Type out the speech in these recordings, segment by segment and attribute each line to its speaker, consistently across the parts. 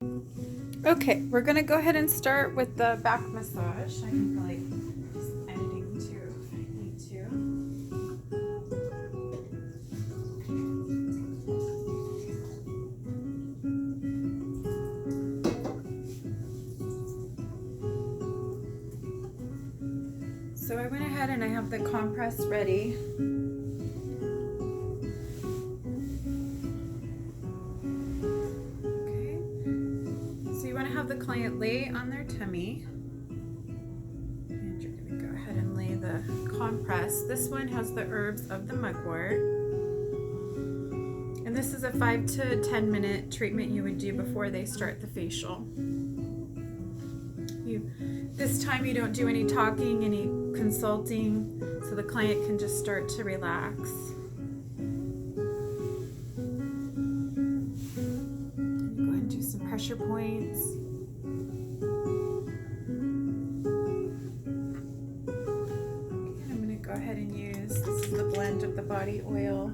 Speaker 1: Okay, we're gonna go ahead and start with the back massage. I can like just editing too if I need to. So I went ahead and I have the compress ready. The client lay on their tummy, and you're going to go ahead and lay the compress. This one has the herbs of the mugwort, and this is a 5 to 10 minute treatment you would do before they start the facial. This time you don't do any talking, any consulting, so the client can just start to relax. And go ahead and do some pressure points. Go ahead and use, this is the blend of the body oil.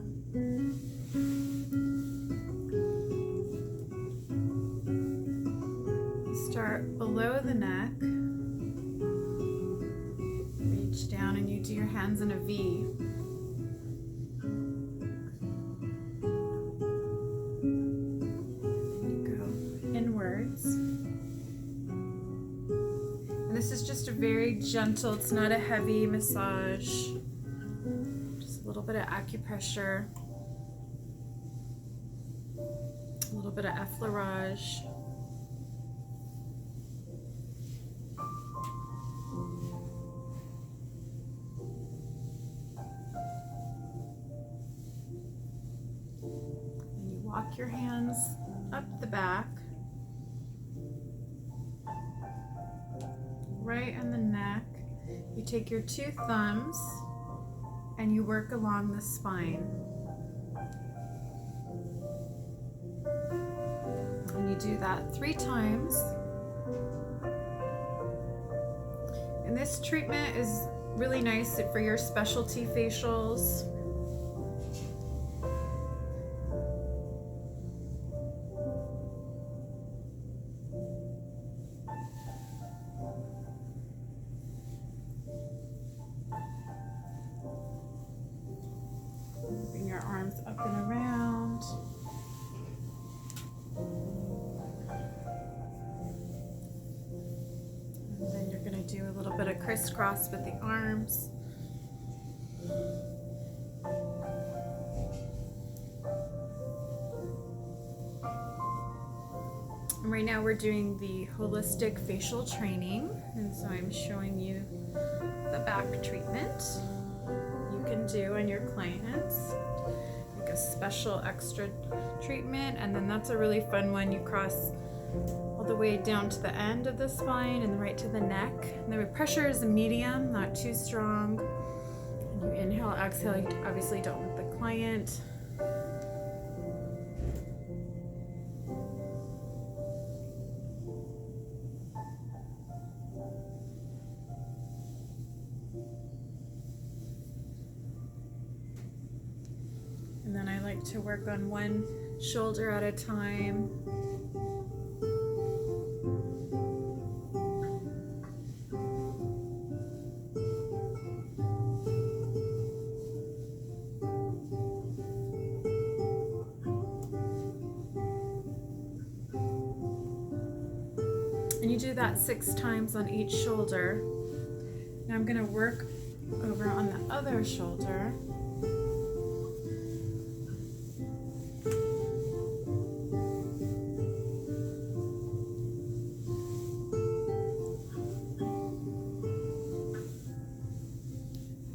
Speaker 1: Start below the neck, reach down, and you do your hands in a V. You go inwards. This is just a very gentle, it's not a heavy massage, just a little bit of acupressure, a little bit of effleurage. And you walk your hands up the back. Right in the neck. You take your two thumbs and you work along the spine. And you do that 3 times. And this treatment is really nice for your specialty facials. Bring your arms up and around. And then you're going to do a little bit of crisscross with the arms. And right now we're doing the holistic facial training, and so I'm showing you the back treatment you can do on your clients, like a special extra treatment. And then that's a really fun one. You cross all the way down to the end of the spine and right to the neck. And the pressure is medium, not too strong. And you inhale, exhale. You obviously don't want the client. And then I like to work on one shoulder at a time. And you do that 6 times on each shoulder. Now I'm going to work over on the other shoulder.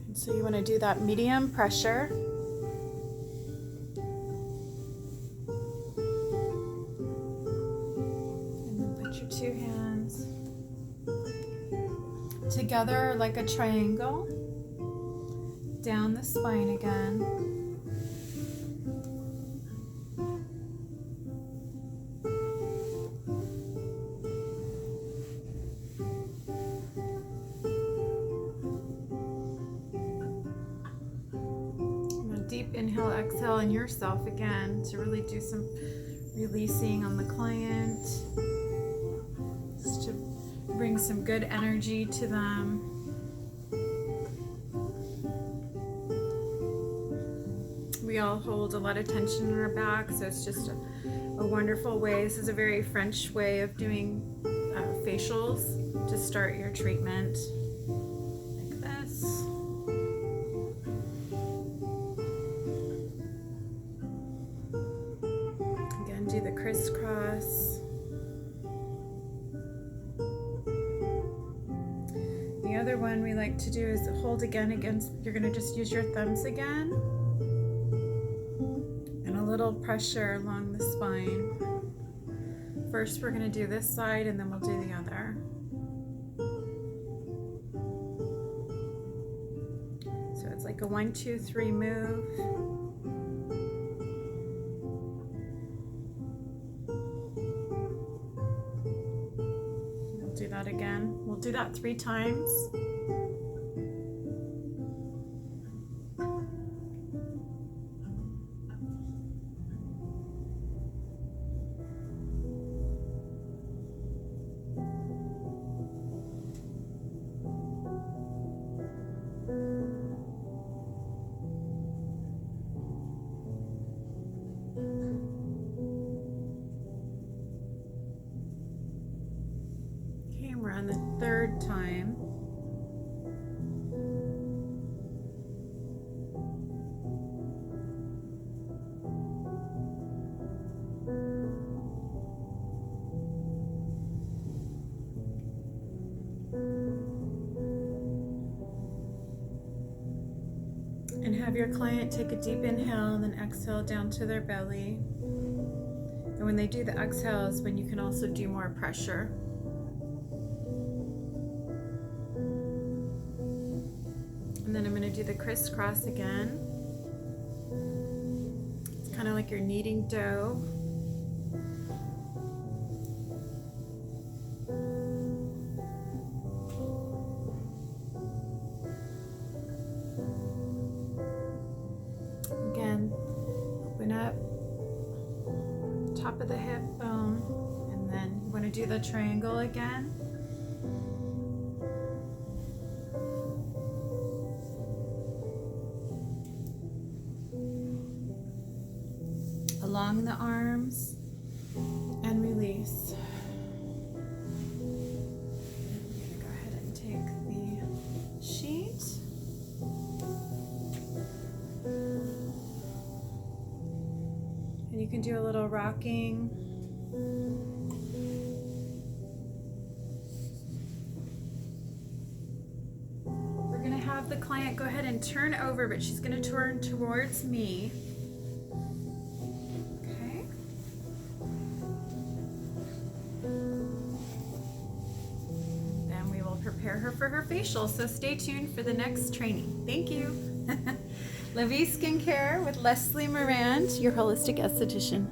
Speaker 1: And so you want to do that medium pressure. Two hands together like a triangle down the spine again. And a deep inhale, exhale, and yourself again to really do some releasing on the client, just to bring some good energy to them. We all hold a lot of tension in our back, so it's just a wonderful way. This is a very French way of doing facials to start your treatment, like this. Again, do the crisscross. The other one we like to do is hold again against, you're going to just use your thumbs again. And a little pressure along the spine. First we're going to do this side and then we'll do the other. So it's like a 1, 2, 3 move. We'll do that again. We'll do that 3 times. We're on the 3rd time. And have your client take a deep inhale and then exhale down to their belly. And when they do the exhales, when you can also do more pressure. And then I'm going to do the crisscross again. It's kind of like you're kneading dough. Again, open up top of the hip bone, and then you want to do the triangle again. Along the arms and release. I'm going to go ahead and take the sheet. And you can do a little rocking. We're going to have the client go ahead and turn over, but she's going to turn towards me. Prepare her for her facial, so stay tuned for the next training. Thank you. La Vie Skincare with Leslie Morand, your holistic esthetician.